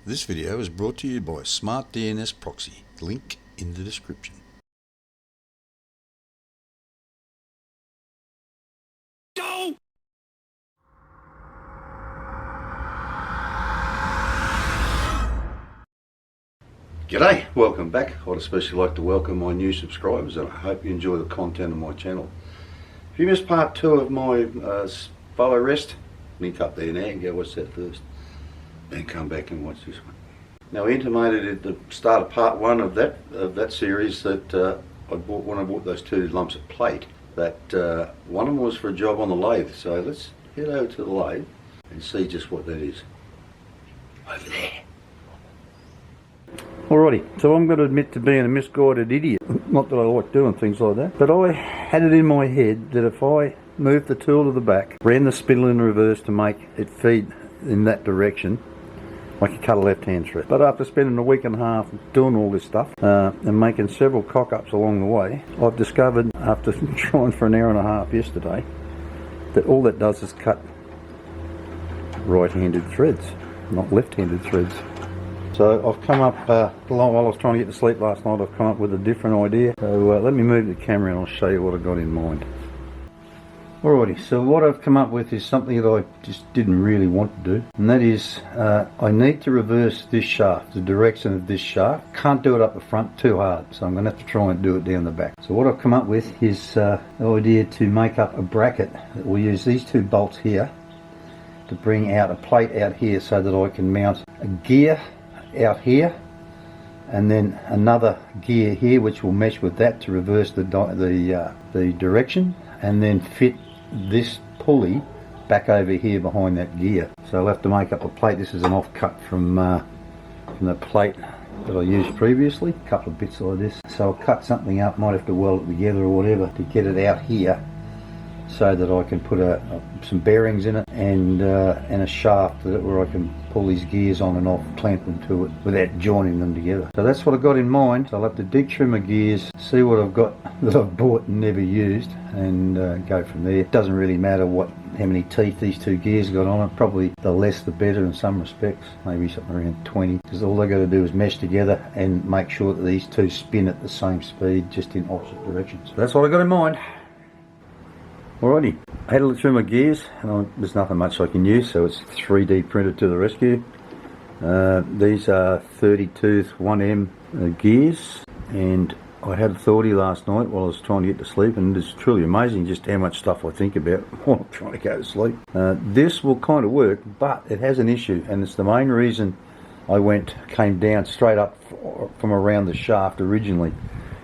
This video is brought to you by Smart DNS Proxy, link in the description. Go! G'day, welcome back. I'd especially like to welcome my new subscribers and I hope you enjoy the content of my channel. If you missed part 2 of my follow rest, link up there now and go watch that first. Then come back and watch this one. Now, I intimated at the start of part 1 of that series that when I bought those 2 lumps of plate, that one of them was for a job on the lathe. So let's head over to the lathe and see just what that is. Over there. Alrighty, so I'm going to admit to being a misguided idiot. Not that I like doing things like that, but I had it in my head that if I moved the tool to the back, ran the spindle in reverse to make it feed in that direction, I could cut a left-hand thread. But after spending a week and a half doing all this stuff and making several cock-ups along the way, I've discovered, after trying for an hour and a half yesterday, that all that does is cut right-handed threads, not left-handed threads. So I've come up, while I was trying to get to sleep last night, I've come up with a different idea. So let me move the camera and I'll show you what I've got in mind. Alrighty, so what I've come up with is something that I just didn't really want to do, and that is I need to reverse this shaft, the direction of this shaft. Can't do it up the front, too hard, so I'm going to have to try and do it down the back. So what I've come up with is the idea to make up a bracket. We'll use these 2 bolts here to bring out a plate out here so that I can mount a gear out here and then another gear here which will mesh with that to reverse the direction, and then fit this pulley back over here behind that gear. So I'll have to make up a plate. This is an offcut from the plate that I used previously, a couple of bits like this. So I'll cut something up, might have to weld it together or whatever to get it out here so that I can put some bearings in it and a shaft where I can pull these gears on and off, clamp them to it without joining them together. So that's what I've got in mind. So I'll have to dig through my gears, see what I've got that I've bought and never used, and go from there. It doesn't really matter how many teeth these 2 gears got on it. Probably the less the better in some respects, maybe something around 20, because all they've got to do is mesh together and make sure that these 2 spin at the same speed, just in opposite directions. So that's what I've got in mind. Alrighty, I had a look through my gears, and there's nothing much I can use, so it's 3D printed to the rescue. These are 30 tooth 1M gears, and I had authority last night while I was trying to get to sleep, and it's truly amazing just how much stuff I think about while I'm trying to go to sleep. This will kind of work, but it has an issue, and it's the main reason I came down straight up from around the shaft originally,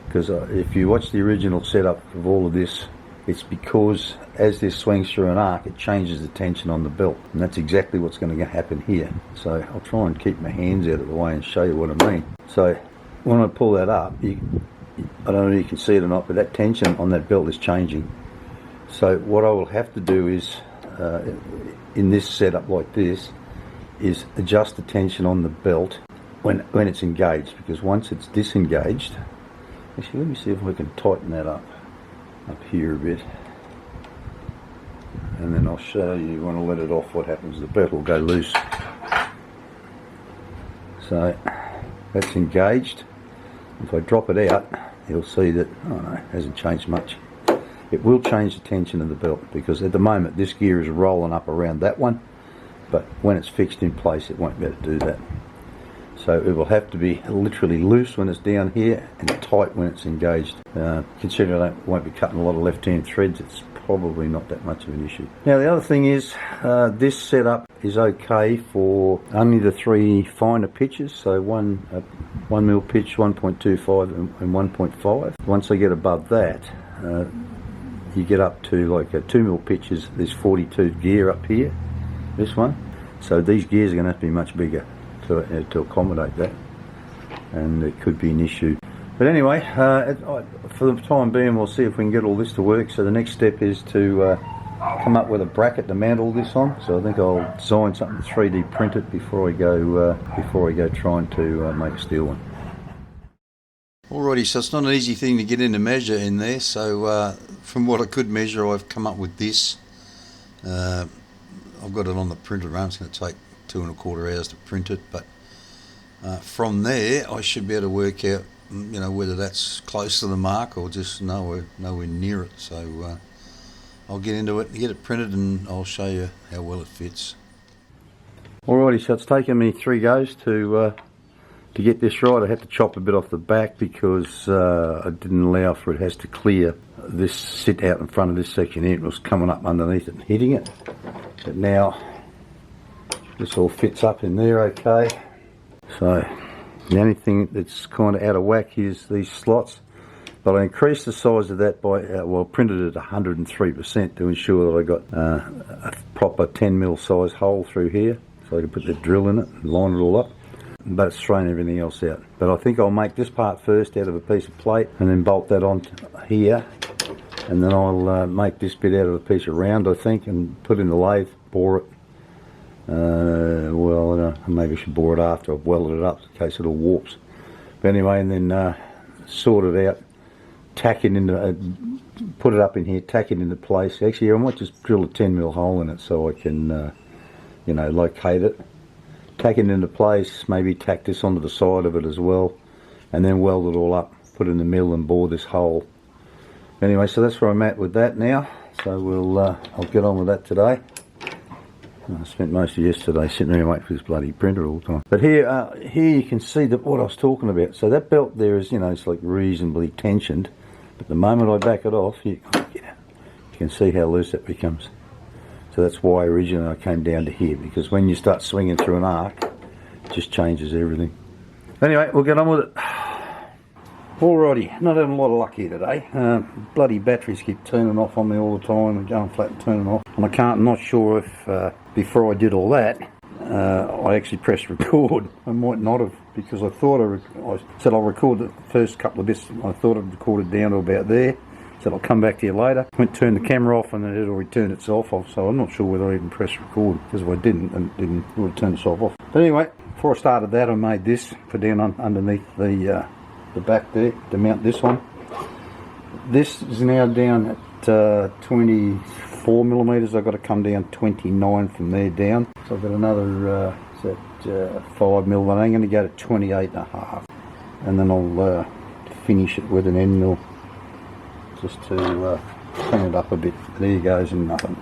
because if you watch the original setup of all of this, it's because as this swings through an arc, it changes the tension on the belt, and that's exactly what's going to happen here. So I'll try and keep my hands out of the way and show you what I mean. So when I pull that up, I don't know if you can see it or not, but that tension on that belt is changing. So what I will have to do is, in this setup like this, is adjust the tension on the belt when it's engaged, because once it's disengaged, actually let me see if I can tighten that up here a bit, and then I'll show you when I let it off what happens. The belt will go loose. So that's engaged. If I drop it out, you'll see that, oh no, it hasn't changed much. It will change the tension of the belt, because at the moment this gear is rolling up around that one, but when it's fixed in place it won't be able to do that. So it will have to be literally loose when it's down here and tight when it's engaged. Considering I won't be cutting a lot of left-hand threads, it's probably not that much of an issue. Now the other thing is, this setup is okay for only the 3 finer pitches, so 1 mil pitch, 1.25 and 1.5. Once I get above that, you get up to like a 2 mil pitches. There's 42 gear up here, this one. So these gears are going to have to be much bigger to accommodate that, and it could be an issue. But anyway, for the time being, we'll see if we can get all this to work. So the next step is to come up with a bracket to mount all this on. So I think I'll design something, 3D print it before I go trying to make a steel one. Alrighty, so it's not an easy thing to get in to measure in there. So from what I could measure, I've come up with this. I've got it on the printed run. It's going to take 2 1/4 hours to print it, but From there, I should be able to work out, you know, whether that's close to the mark or just nowhere near it. So I'll get into it, get it printed, and I'll show you how well it fits. Alrighty, so it's taken me 3 goes to get this right. I had to chop a bit off the back because I didn't allow for it has to clear this sit out in front of this section here. It was coming up underneath it and hitting it. But now this all fits up in there okay. So the only thing that's kind of out of whack is these slots. But I increased the size of that by, well, printed it at 103% to ensure that I got a proper 10mm size hole through here. So I can put the drill in it and line it all up. But it's thrown everything else out. But I think I'll make this part first out of a piece of plate and then bolt that on here. And then I'll make this bit out of a piece of round, I think, and put in the lathe, bore it. Well, I don't know, maybe I should bore it after I've welded it up in case it all warps. But anyway, and then sort it out, tack it into, put it up in here, tack it into place. Actually, I might just drill a 10mm hole in it so I can, you know, locate it. Tack it into place, maybe tack this onto the side of it as well, and then weld it all up, put it in the mill and bore this hole. Anyway, so that's where I'm at with that now. So we'll, I'll get on with that today. I spent most of yesterday sitting there waiting for this bloody printer all the time. But here, here you can see what I was talking about. So that belt there is, you know, it's like reasonably tensioned. But the moment I back it off, you can see how loose it becomes. So that's why originally I came down to here, because when you start swinging through an arc, it just changes everything. Anyway, we'll get on with it. Alrighty, not having a lot of luck here today. Bloody batteries keep turning off on me all the time and going flat and turning off. And I'm not sure if before I did all that, I actually pressed record. I might not have, because I thought I said I'll record the first couple of bits. I thought I'd recorded down to about there. Said I'll come back to you later. Went to turn the camera off and then it already turned itself off. So I'm not sure whether I even pressed record, because if I didn't, and it didn't, it would turn itself off. But anyway, before I started that, I made this for down underneath the back there to mount this on. This is now down at 24mm. I've got to come down 29 from there down. So I've got another 5mm, and I'm going to go to 28.5, and then I'll finish it with an end mill just to clean it up a bit. There goes and nothing.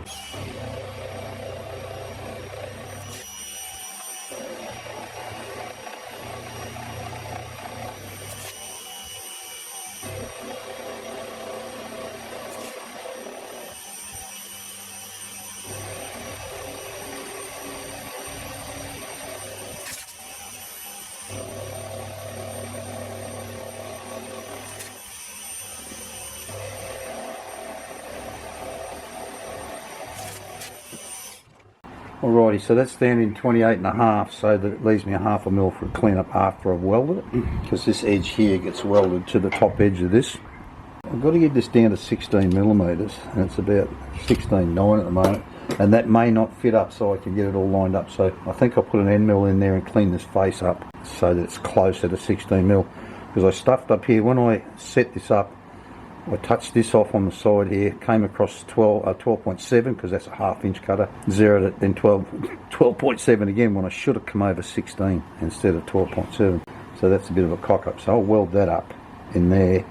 Alrighty, so that's down in 28.5, so that it leaves me a 1/2 mil for a clean up after I've welded it, because this edge here gets welded to the top edge of this. I've got to get this down to 16mm, and it's about 16.9 at the moment, and that may not fit up so I can get it all lined up. So I think I'll put an end mill in there and clean this face up so that it's closer to 16mm, because I stuffed up here. When I set this up, I touched this off on the side here, came across 12.7, because that's a 1/2 inch cutter, zeroed it, then 12.7 again, when I should have come over 16 instead of 12.7. So that's a bit of a cock up. So I'll weld that up in there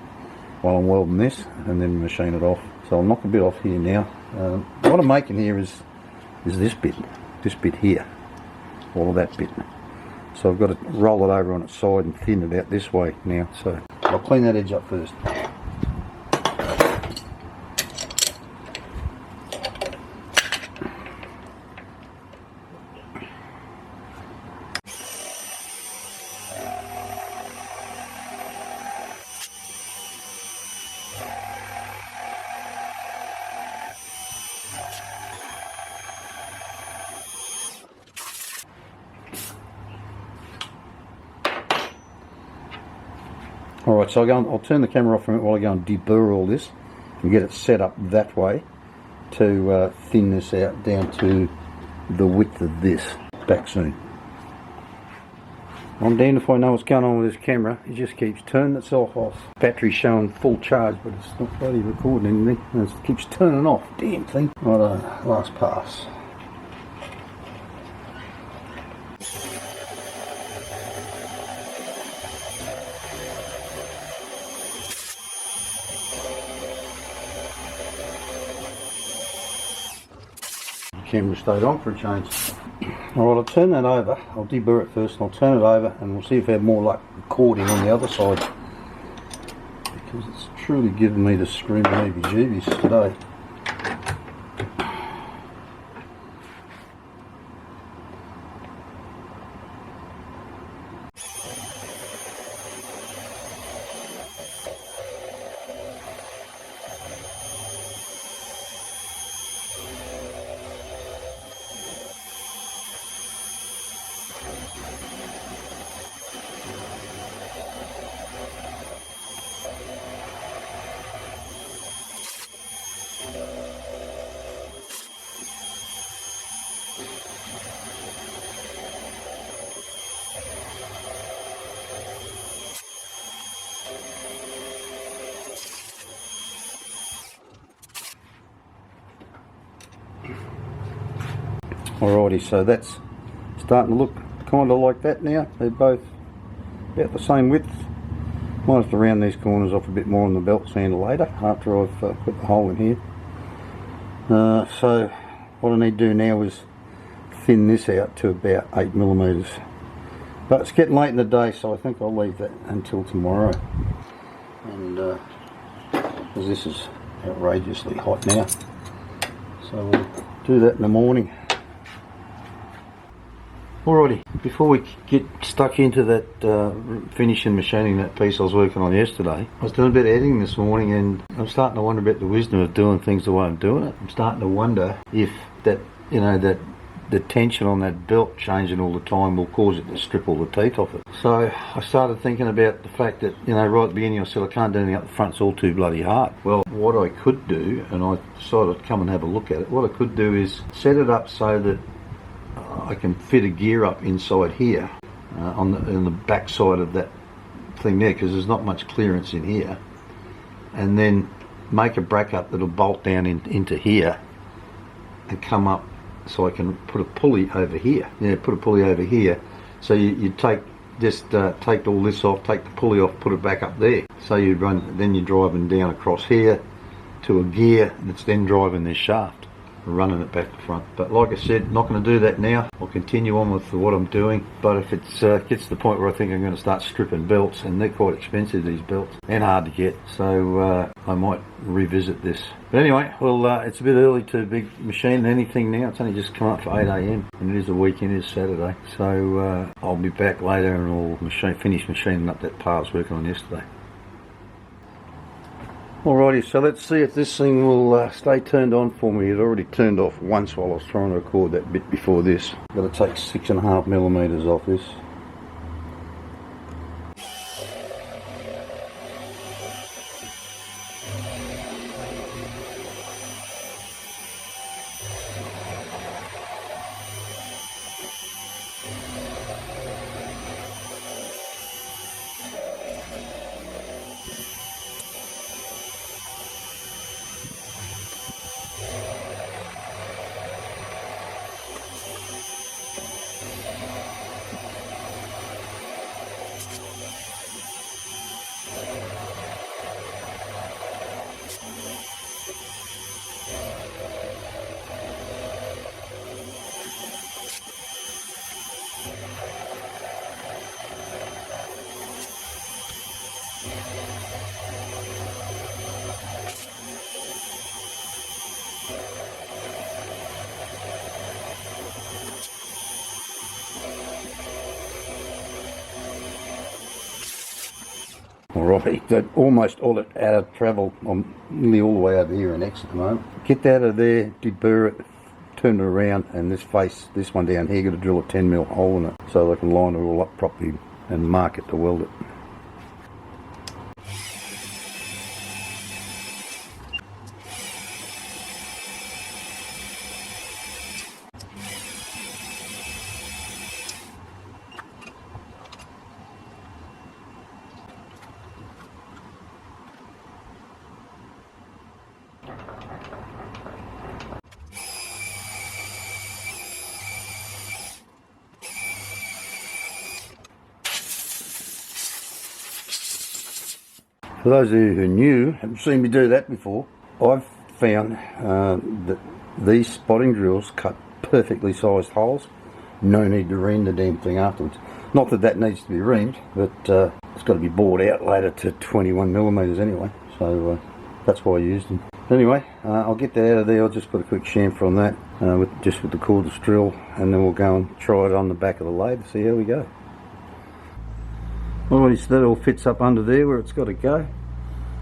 while I'm welding this, and then machine it off. So I'll knock a bit off here now. What I'm making here is this bit here, all of that bit. So I've got to roll it over on its side and thin it out this way now. So I'll clean that edge up first. Alright, so I'll turn the camera off from it while I go and deburr all this and get it set up that way to thin this out down to the width of this. Back soon. I'm damned if I know what's going on with this camera. It just keeps turning itself off. Battery's showing full charge, but it's not bloody recording anything. And it keeps turning off. Damn thing. Right, last pass. camera stayed on for a change. Alright, I'll turn that over. I'll deburr it first and I'll turn it over and we'll see if we have more luck recording on the other side. Because it's truly given me the screaming heebie-jeebies today. Alrighty, so that's starting to look kind of like that now. They're both about the same width. Might have to round these corners off a bit more on the belt sander later after I've put the hole in here. So what I need to do now is thin this out to about 8mm. But it's getting late in the day, so I think I'll leave that until tomorrow. And because this is outrageously hot now, so we'll do that in the morning. Alrighty, before we get stuck into that finishing machining that piece I was working on yesterday, I was doing a bit of editing this morning and I'm starting to wonder about the wisdom of doing things the way I'm doing it. I'm starting to wonder if that, you know, that the tension on that belt changing all the time will cause it to strip all the teeth off it. So I started thinking about the fact that, you know, right at the beginning I said I can't do anything up the front, it's all too bloody hard. Well, what I could do, and I decided I'd come and have a look at it, what I could do is set it up so that I can fit a gear up inside here on the back side of that thing there, because there's not much clearance in here, and then make a bracket that'll bolt down into here and come up so I can put a pulley over here. Yeah, put a pulley over here. So you take take all this off, take the pulley off, put it back up there. So you run, then you're driving down across here to a gear that's then driving this shaft, running it back to front. But like I said, not going to do that now. I'll continue on with what I'm doing, but if it gets to the point where I think I'm going to start stripping belts, and they're quite expensive, these belts, and hard to get, so I might revisit this. But anyway, well, it's a bit early to be machining anything now. It's only just come up for 8 AM and it is a weekend, it is Saturday, so I'll be back later and I'll finish machining up that part I was working on yesterday. Alrighty, so let's see if this thing will stay turned on for me. It already turned off once while I was trying to record that bit before this. I've got to take 6.5mm off this. Alright, that almost all it out of travel. I'm nearly all the way over here in X at the moment. Get that out of there, deburr it, turn it around, and this one down here, got to drill a 10mm hole in it so they can line it all up properly and mark it to weld it. For those of you who are new, haven't seen me do that before, I've found that these spotting drills cut perfectly sized holes. No need to ream the damn thing afterwards. Not that that needs to be reamed, but it's got to be bored out later to 21mm anyway, so that's why I used them. Anyway, I'll get that out of there. I'll just put a quick chamfer on that with the cordless drill, and then we'll go and try it on the back of the lathe to see how we go. Alright, so that all fits up under there where it's got to go.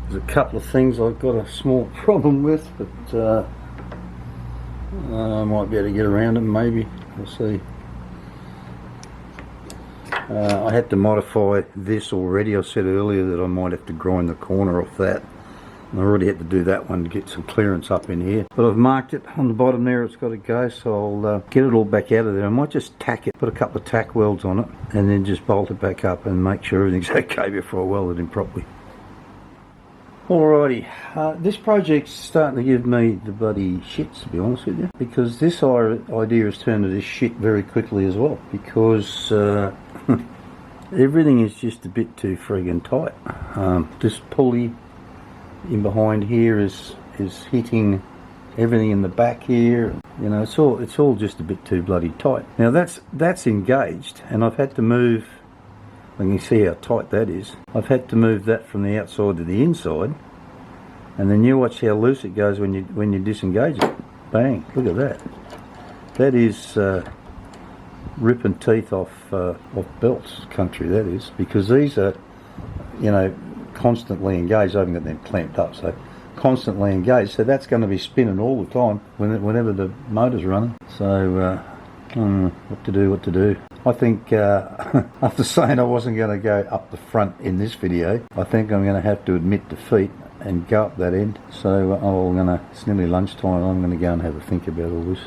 There's a couple of things I've got a small problem with, but I might be able to get around them, maybe. We'll see. I had to modify this already. I said earlier that I might have to grind the corner off that. I already had to do that one to get some clearance up in here. But I've marked it on the bottom there, it's got to go, so I'll get it all back out of there. I might just tack it, put a couple of tack welds on it, and then just bolt it back up and make sure everything's okay before I weld it in properly. Alrighty, this project's starting to give me the bloody shits, to be honest with you, because this idea has turned to this shit very quickly as well, because everything is just a bit too friggin' tight. This pulley in behind here is hitting everything in the back here. You know, it's all just a bit too bloody tight. Now that's engaged, and I've had to move. You can see how tight that is. I've had to move that from the outside to the inside, and then you watch how loose it goes when you disengage it. Bang! Look at that. That is ripping teeth off belts country. That is, because these are, you know, constantly engaged. I haven't got them clamped up, so constantly engaged. So that's going to be spinning all the time whenever the motor's running. So what to do? I think after saying I wasn't going to go up the front in this video, I think I'm going to have to admit defeat and go up that end. So it's nearly lunchtime. I'm going to go and have a think about all this.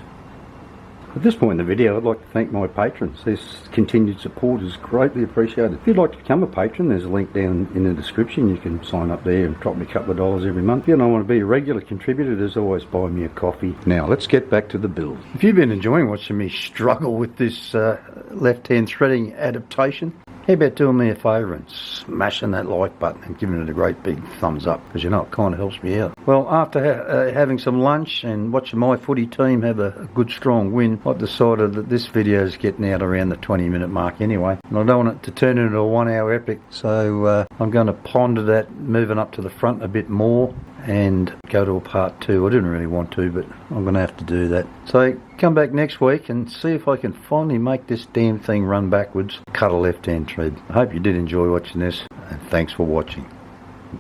At this point in the video, I'd like to thank my patrons. This continued support is greatly appreciated. If you'd like to become a patron, there's a link down in the description. You can sign up there and drop me a couple of dollars every month. If you don't want to be a regular contributor, there's always buy me a coffee. Now, let's get back to the build. If you've been enjoying watching me struggle with this left-hand threading adaptation, how about doing me a favour and smashing that like button and giving it a great big thumbs up, because you know it kind of helps me out. Well, after having some lunch and watching my footy team have a good strong win, I've decided that this video is getting out around the 20-minute mark anyway, and I don't want it to turn into a 1-hour epic, so I'm going to ponder that, moving up to the front a bit more and go to a part 2. I didn't really want to, but I'm going to have to do that. So come back next week and see if I can finally make this damn thing run backwards, cut a left-hand thread. I hope you did enjoy watching this, and thanks for watching.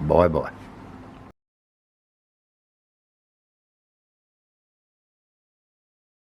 Bye bye.